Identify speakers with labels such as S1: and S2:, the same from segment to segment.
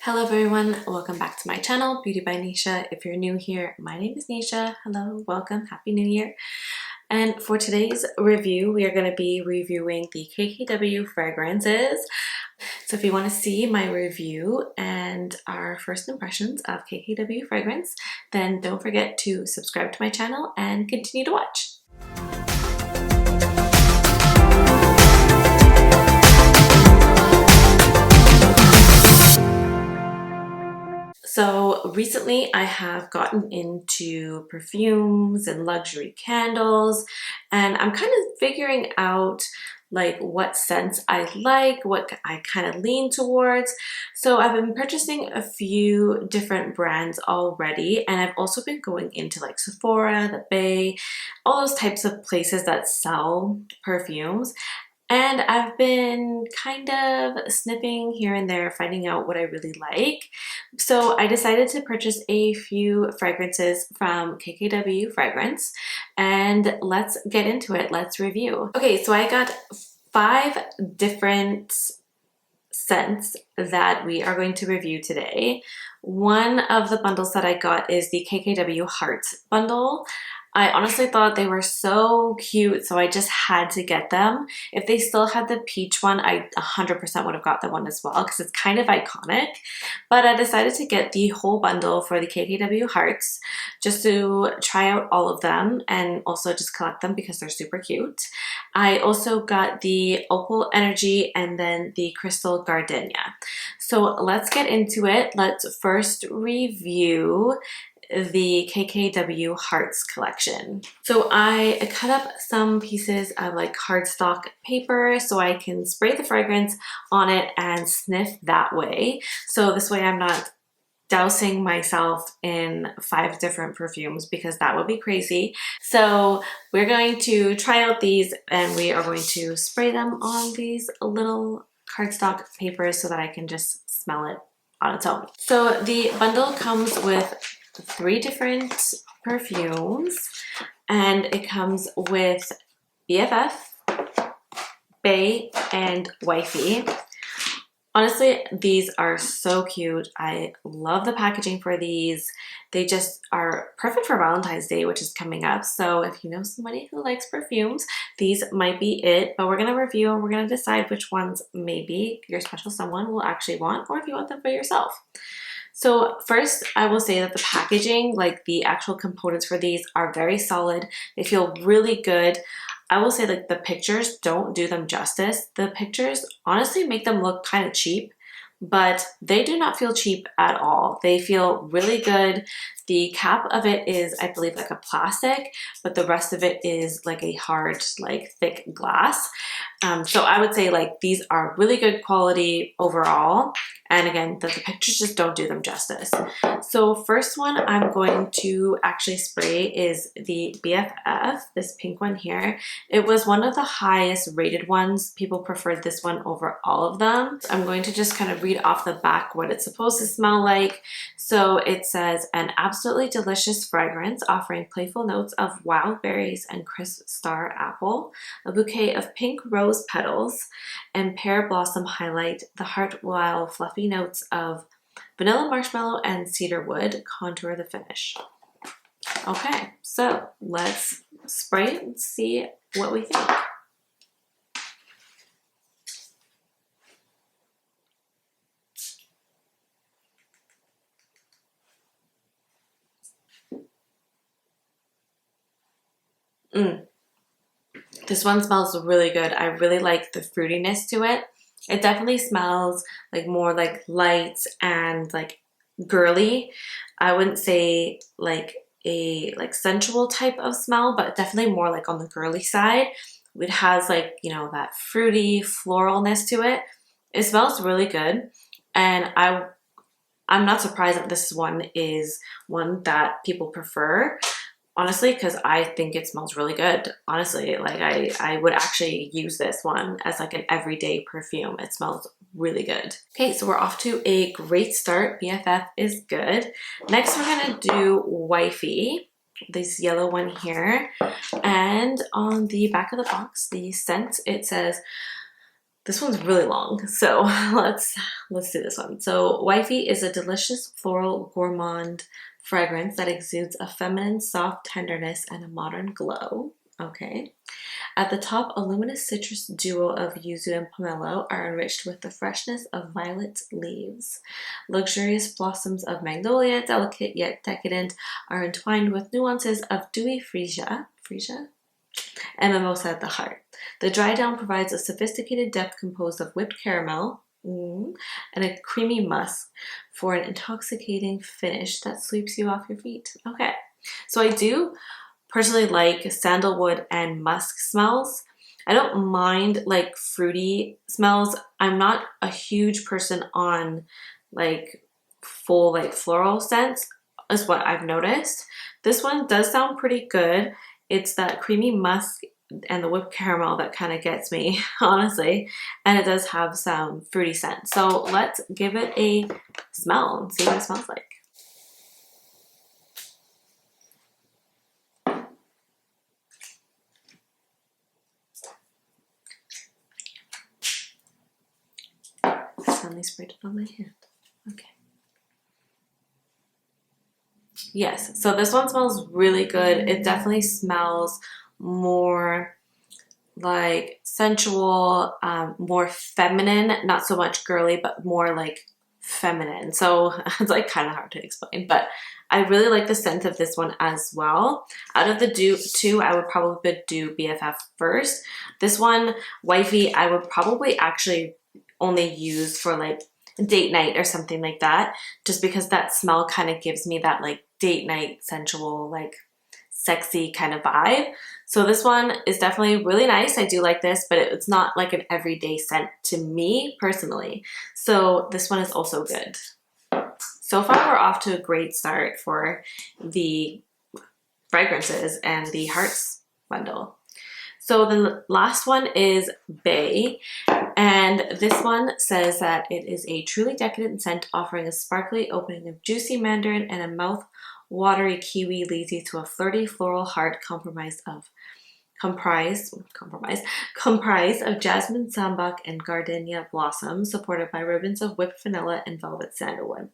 S1: Hello everyone, welcome back to my channel, Beauty by Nisha. If you're new here, my name is Nisha. Hello, welcome, Happy New Year. And for today's review, we are going to be reviewing the KKW Fragrances. So if you want to see my review and our first impressions of KKW Fragrance, then don't forget to subscribe to my channel and continue to watch. So recently I have gotten into perfumes and luxury candles, and I'm kind of figuring out like what scents I like, what I kind of lean towards. So I've been purchasing a few different brands already, and I've also been going into like Sephora, the Bay, all those types of places that sell perfumes. And I've been kind of sniffing here and there, finding out what I really like. So I decided to purchase a few fragrances from KKW Fragrance, and let's get into it. Let's review. Okay, so I got 5 different scents that we are going to review today. One of the bundles that I got is the KKW Hearts bundle. I honestly thought they were so cute, so I just had to get them. If they still had the peach one, I 100% would have got the one as well because it's kind of iconic. But I decided to get the whole bundle for the KKW Hearts just to try out all of them and also just collect them because they're super cute. I also got the Opal Energy and then the Crystal Gardenia. So let's get into it. Let's first review the KKW Hearts collection. So I cut up some pieces of like cardstock paper so I can spray the fragrance on it and sniff that way. So this way I'm not dousing myself in 5 different perfumes because that would be crazy. So we're going to try out these and we are going to spray them on these little cardstock papers so that I can just smell it on its own. So the bundle comes with 3 different perfumes, and it comes with BFF, Bay, and Wifey. Honestly, these are so cute. I love the packaging for these. They just are perfect for Valentine's Day, which is coming up. So if you know somebody who likes perfumes, these might be it. But we're going to review and we're going to decide which ones maybe your special someone will actually want, or if you want them for yourself. So first, I will say that the packaging, like the actual components for these, are very solid. They feel really good. I will say like the pictures don't do them justice. The pictures honestly make them look kind of cheap, but they do not feel cheap at all. They feel really good. The cap of it is, I believe, like a plastic, but the rest of it is like a hard, like thick glass. So I would say like these are really good quality overall. And again, the pictures just don't do them justice. So first one I'm going to actually spray is the BFF, this pink one here. It was one of the highest rated ones. People preferred this one over all of them. I'm going to just kind of read off the back what it's supposed to smell like. So it says, an absolutely delicious fragrance offering playful notes of wild berries and crisp star apple, a bouquet of pink rose petals, and pear blossom highlight the heart while fluffy notes of vanilla marshmallow and cedar wood contour the finish. Okay, so let's spray it and see what we think. This one smells really good. I really like the fruitiness to it. It definitely smells like more like light and like girly. I wouldn't say like a sensual type of smell, but definitely more like on the girly side. It has like, you know, that fruity floralness to it. It smells really good, and I'm not surprised that this one is one that people prefer. Honestly, because I think it smells really good. Honestly, like I would actually use this one as like an everyday perfume. It smells really good. Okay, so we're off to a great start. BFF is good. Next, we're gonna do Wifey, this yellow one here. And on the back of the box, the scent, it says, This one's really long, so let's do this one. So Wifey is a delicious floral gourmand fragrance that exudes a feminine soft tenderness and a modern glow. Okay. At the top, a luminous citrus duo of yuzu and pomelo are enriched with the freshness of violet leaves. Luxurious blossoms of magnolia, delicate yet decadent, are entwined with nuances of dewy freesia and mimosa at the heart. The dry down provides a sophisticated depth composed of whipped caramel and a creamy musk for an intoxicating finish that sweeps you off your feet. Okay, so I do personally like sandalwood and musk smells. I don't mind like fruity smells. I'm not a huge person on like full like floral scents is what I've noticed. This one does sound pretty good. It's that creamy musk and the whipped caramel that kind of gets me, honestly. And it does have some fruity scent. So let's give it a smell and see what it smells like. I suddenly sprayed it on my hand. Okay. Yes, so this one smells really good. It definitely smells more like sensual, more feminine, not so much girly, but more like feminine. So it's like kind of hard to explain, but I really like the scent of this one as well. Out of the two, I would probably do BFF first. This one, Wifey, I would probably actually only use for like date night or something like that, just because that smell kind of gives me that like date night sensual, like sexy kind of vibe. So this one is definitely really nice. I do like this, but it's not like an everyday scent to me personally. So this one is also good. So far we're off to a great start for the fragrances and the hearts bundle. So the last one is Bay, and this one says that it is a truly decadent scent offering a sparkly opening of juicy mandarin and a mouth-watery kiwi leads you to a flirty floral heart comprised of jasmine sambac and gardenia blossoms supported by ribbons of whipped vanilla and velvet sandalwood.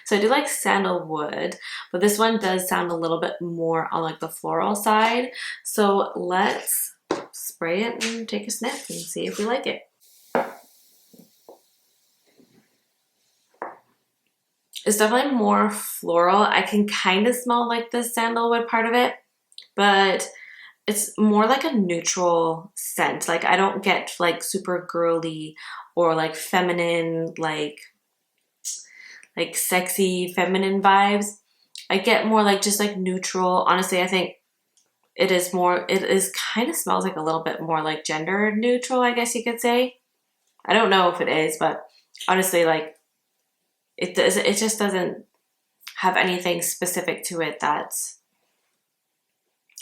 S1: So I do like sandalwood, but this one does sound a little bit more on like the floral side. So let's spray it and take a sniff and see if we like it. It's definitely more floral. I can kind of smell like the sandalwood part of it, but it's more like a neutral scent. Like I don't get like super girly or like feminine, like sexy feminine vibes. I get more like just like neutral. Honestly, I think it is kind of smells like a little bit more like gender neutral, I guess you could say. I don't know if it is, but honestly, like it just doesn't have anything specific to it that's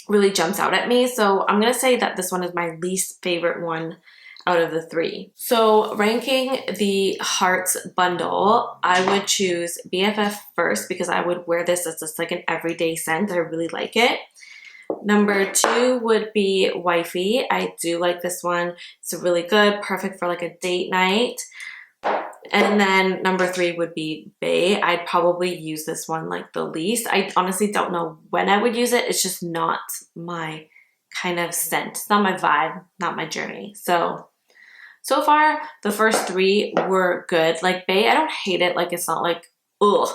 S1: really jumps out at me. So I'm gonna say that this one is my least favorite one out of the three. So ranking the hearts bundle, I would choose BFF first because I would wear this as just like an everyday scent. I really like it. Number 2 would be Wifey. I do like this one. It's really good, perfect for like a date night. And then number 3 would be Bay. I'd probably use this one like the least. I honestly don't know when I would use it. It's just not my kind of scent. It's not my vibe, not my journey. So far, the first 3 were good. Like Bay, I don't hate it. Like it's not like, ugh,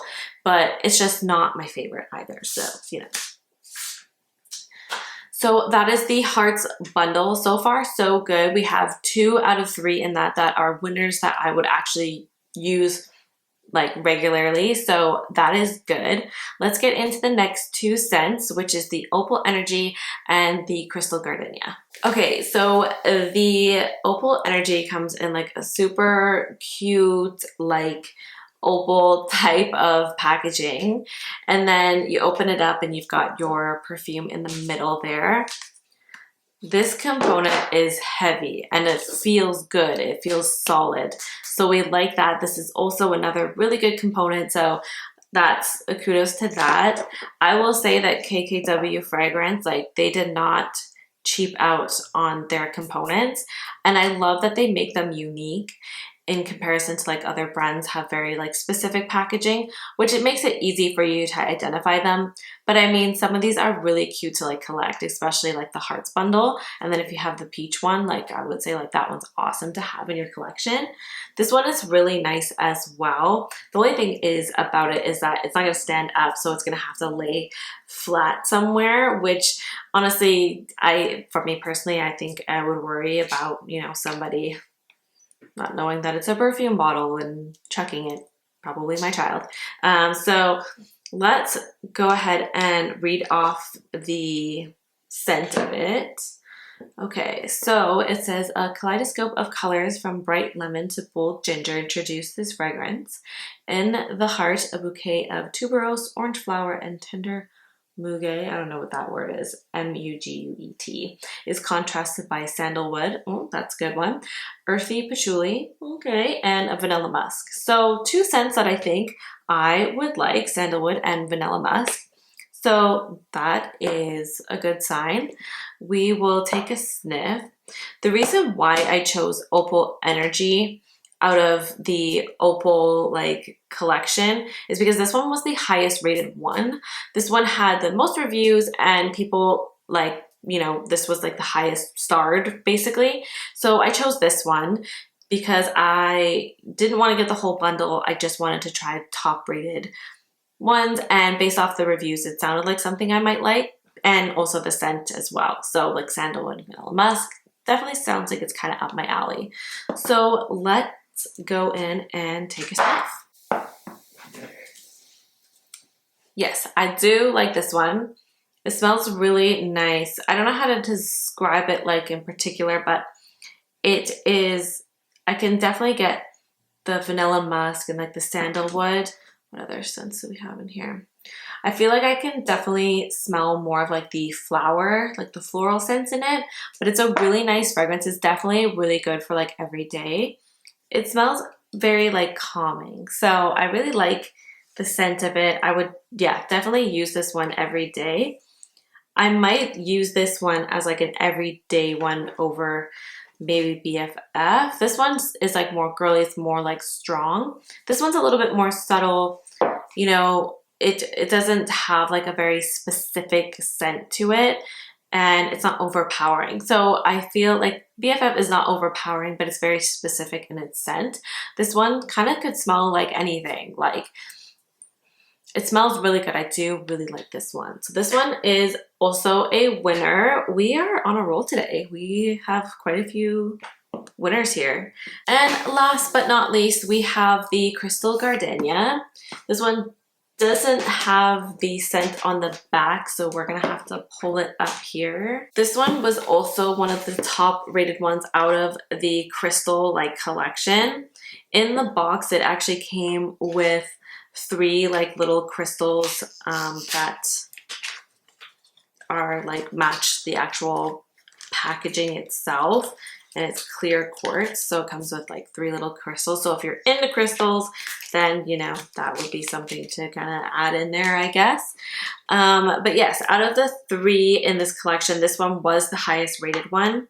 S1: but it's just not my favorite either. So, you know. So that is the hearts bundle. So far, so good. We have 2 out of 3 in that are winners that I would actually use like regularly. So that is good. Let's get into the next 2 scents, which is the Opal Energy and the Crystal Gardenia. Okay, so the Opal Energy comes in like a super cute, like opal type of packaging, and then you open it up and you've got your perfume in the middle there. This component is heavy and it feels good. It feels solid. So we like that. This is also another really good component. So that's a kudos to that. I will say that KKW Fragrance, like they did not cheap out on their components. And I love that they make them unique in comparison to like other brands have very like specific packaging, which it makes it easy for you to identify them. But I mean, some of these are really cute to like collect, especially like the hearts bundle. And then if you have the peach one, like I would say like that one's awesome to have in your collection. This one is really nice as well. The only thing is about it is that it's not gonna stand up, so it's gonna have to lay flat somewhere, which honestly, for me personally, I think I would worry about, you know, somebody not knowing that it's a perfume bottle and chucking it, probably my child. So let's go ahead and read off the scent of it. Okay, so it says a kaleidoscope of colors from bright lemon to bold ginger introduce this fragrance. In the heart, a bouquet of tuberose, orange flower, and tender muguet, I don't know what that word is, M-U-G-U-E-T, is contrasted by sandalwood, oh, that's a good one, earthy patchouli, okay, and a vanilla musk. So two scents that I think I would like, sandalwood and vanilla musk. So that is a good sign. We will take a sniff. The reason why I chose Opal Energy out of the Opal like collection is because this one was the highest rated one. This one had the most reviews and people like, you know, this was like the highest starred basically. So I chose this one because I didn't want to get the whole bundle. I just wanted to try top rated ones, and based off the reviews it sounded like something I might like, and also the scent as well. So like sandalwood and vanilla musk definitely sounds like it's kind of up my alley. So let's go in and take a sniff. Yes, I do like this one. It smells really nice. I don't know how to describe it like in particular, but it is, I can definitely get the vanilla musk and like the sandalwood. What other scents do we have in here? I feel like I can definitely smell more of like the flower, like the floral scents in it, but it's a really nice fragrance. It's definitely really good for like every day. It smells very like calming. So I really like the scent of it. I would, yeah, definitely use this one every day. I might use this one as like an everyday one over maybe BFF. This one is like more girly, it's more like strong. This one's a little bit more subtle, you know, it doesn't have like a very specific scent to it, and it's not overpowering. So I feel like BFF is not overpowering, but it's very specific in its scent. This one kind of could smell like anything, like it smells really good. I do really like this one. So this one is also a winner. We are on a roll today. We have quite a few winners here. And last but not least, we have the Crystal Gardenia. This one doesn't have the scent on the back, so we're gonna have to pull it up here. This one was also one of the top rated ones out of the Crystal like collection. In the box, it actually came with 3 like little crystals that are like match the actual packaging itself, and it's clear quartz, so it comes with like 3 little crystals. So if you're into crystals, then you know that would be something to kind of add in there, I guess. But yes, out of the 3 in this collection, this one was the highest rated one.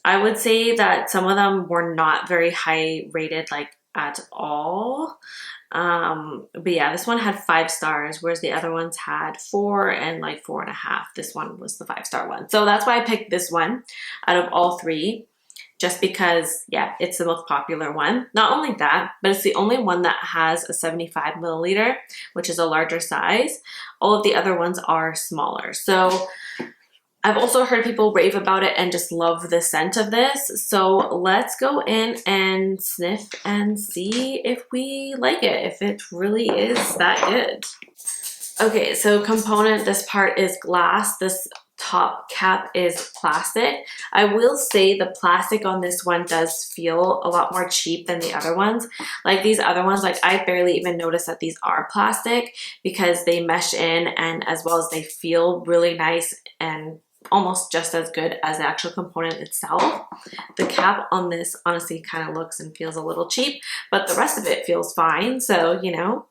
S1: I would say that some of them were not very high rated like at all. But yeah, this one had 5 stars, whereas the other ones had 4 and like 4.5. This one was the 5-star one. So that's why I picked this one out of all 3, just because, yeah, it's the most popular one. Not only that, but it's the only one that has a 75 milliliter, which is a larger size. All of the other ones are smaller. So I've also heard people rave about it and just love the scent of this. So let's go in and sniff and see if we like it, if it really is that good. Okay, so component, this part is glass. This top cap is plastic. I will say the plastic on this one does feel a lot more cheap than the other ones. Like these other ones, like I barely even notice that these are plastic because they mesh in, and as well as they feel really nice and almost just as good as the actual component itself. The cap on this honestly kind of looks and feels a little cheap, but the rest of it feels fine. So, you know,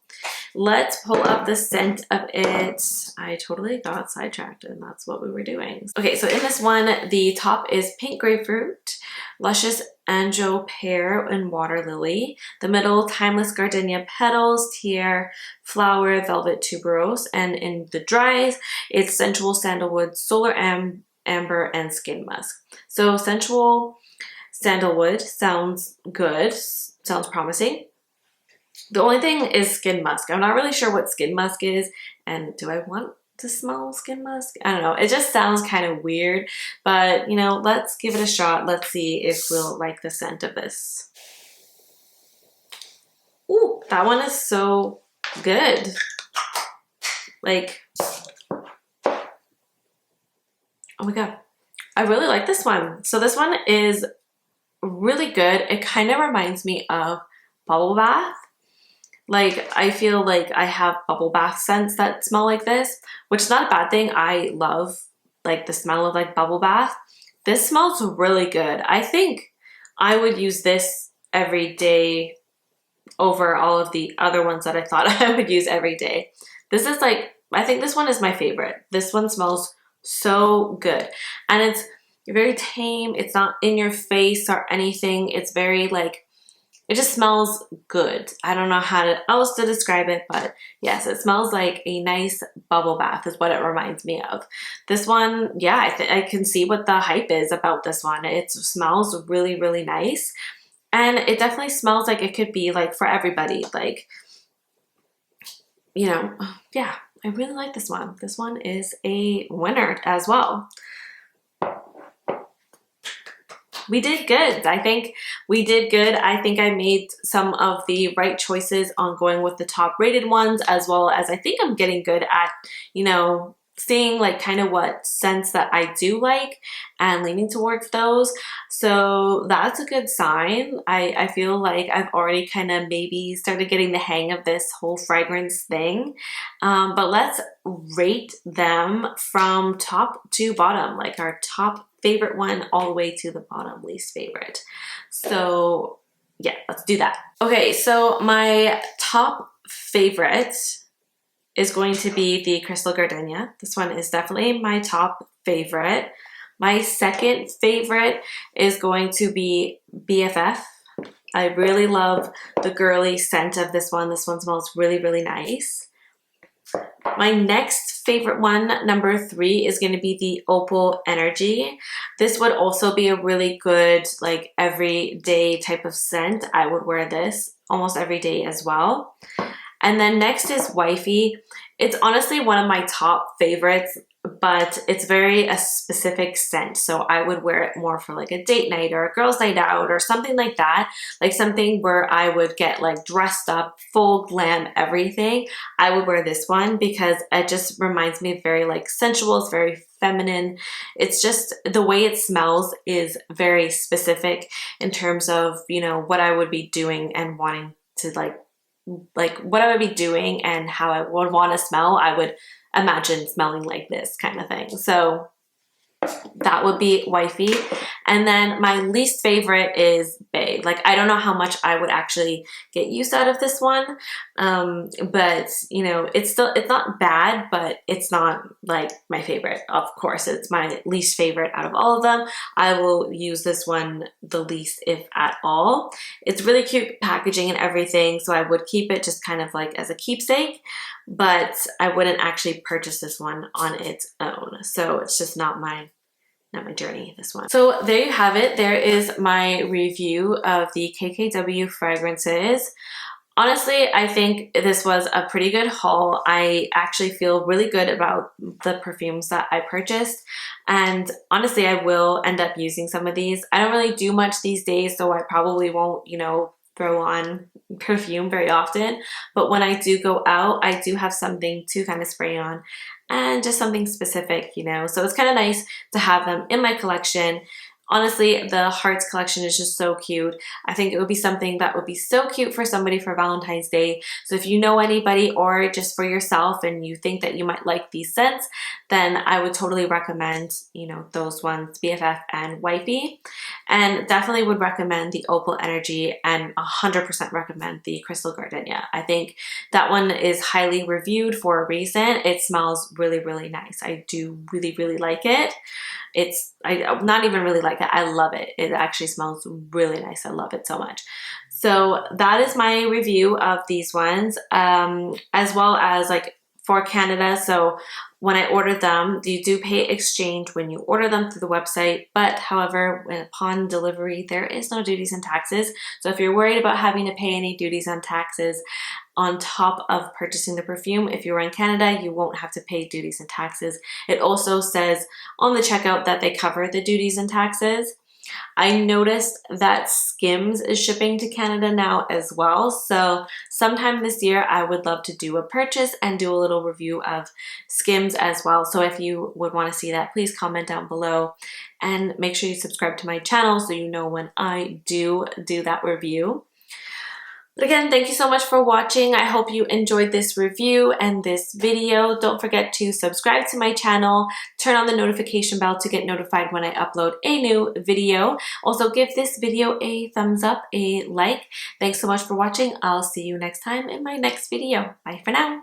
S1: let's pull up the scent of it. I totally got sidetracked and that's what we were doing. Okay, so in this one, the top is pink grapefruit, luscious anjo pear and water lily. The middle, timeless gardenia petals, tiare, flower, velvet tuberose. And in the dries, it's sensual sandalwood, solar amber, and skin musk. So sensual sandalwood sounds good, sounds promising. The only thing is skin musk. I'm not really sure what skin musk is, and do I want to smell skin musk? I don't know. It just sounds kind of weird, but you know, let's give it a shot. Let's see if we'll like the scent of this. Ooh, that one is so good. Like, oh my God. I really like this one. So this one is really good. It kind of reminds me of bubble bath. Like, I feel like I have bubble bath scents that smell like this, which is not a bad thing. I love like the smell of like bubble bath. This smells really good. I think I would use this every day over all of the other ones that I thought I would use every day. This is like, I think this one is my favorite. This one smells so good. And it's very tame. It's not in your face or anything. It's very like, it just smells good. I don't know how else to describe it, but yes, it smells like a nice bubble bath is what it reminds me of. This one, yeah, I can see what the hype is about this one. It smells really, really nice. And it definitely smells like it could be like for everybody. Like, you know, yeah, I really like this one. This one is a winner as well. We did good. I think we did good. I think I made some of the right choices on going with the top rated ones, as well as I think I'm getting good at, you know, seeing like kind of what scents that I do like and leaning towards those. So that's a good sign. I feel like I've already kind of maybe started getting the hang of this whole fragrance thing. But let's rate them from top to bottom, like our top favorite one all the way to the bottom least favorite. So yeah, let's do that. Okay, so my top favorite is going to be the Crystal Gardenia. This one is definitely my top favorite. My second favorite is going to be BFF. I really love the girly scent of this one. This one smells really, really nice. My next favorite one, number 3, is going to be the Opal Energy. This would also be a really good, like, everyday type of scent. I would wear this almost every day as well. And then next is Wifey. It's honestly one of my top favorites, but it's very a specific scent. So I would wear it more for like a date night or a girls' night out or something like that. Like something where I would get like dressed up, full glam, everything. I would wear this one because it just reminds me of very like sensual. It's very feminine. It's just the way it smells is very specific in terms of, you know, what I would be doing and wanting to like what I would be doing and how I would want to smell. I would imagine smelling like this kind of thing. So that would be Wifey. And then my least favorite is Bae. Like, I don't know how much I would actually get use out of this one. But you know, it's not bad, but it's not like my favorite. Of course, it's my least favorite out of all of them. I will use this one the least, if at all. It's really cute packaging and everything, so I would keep it just kind of like as a keepsake, but I wouldn't actually purchase this one on its own. So it's just not my journey, this one. So there you have it. There is my review of the KKW Fragrances. Honestly, I think this was a pretty good haul. I actually feel really good about the perfumes that I purchased. And honestly, I will end up using some of these. I don't really do much these days, so I probably won't, you know, throw on perfume very often. But when I do go out, I do have something to kind of spray on and just something specific, you know. So it's kind of nice to have them in my collection. honestly, the hearts collection is just so cute. I think it would be something that would be so cute for somebody for Valentine's Day. So if you know anybody or just for yourself and you think that you might like these scents, then I would totally recommend, you know, those ones, BFF and Wifey. And definitely would recommend the Opal Energy and 100% recommend the Crystal Gardenia. I think that one is highly reviewed for a reason. It smells really, really nice. I do really, really like it. I not even really like it. I love it. It actually smells really nice. I love it so much. So that is my review of these ones, as well as like for Canada. So when I ordered them, you do pay exchange when you order them through the website, but however, upon delivery, there is no duties and taxes. So if you're worried about having to pay any duties and taxes on top of purchasing the perfume, if you're in Canada, you won't have to pay duties and taxes. It also says on the checkout that they cover the duties and taxes. I noticed that Skims is shipping to Canada now as well. So sometime this year, I would love to do a purchase and do a little review of Skims as well. So if you would want to see that, please comment down below and make sure you subscribe to my channel so you know when I do that review. But again, thank you so much for watching. I hope you enjoyed this review and this video. Don't forget to subscribe to my channel, turn on the notification bell to get notified when I upload a new video. Also, give this video a thumbs up, a like. Thanks so much for watching. I'll see you next time in my next video. Bye for now.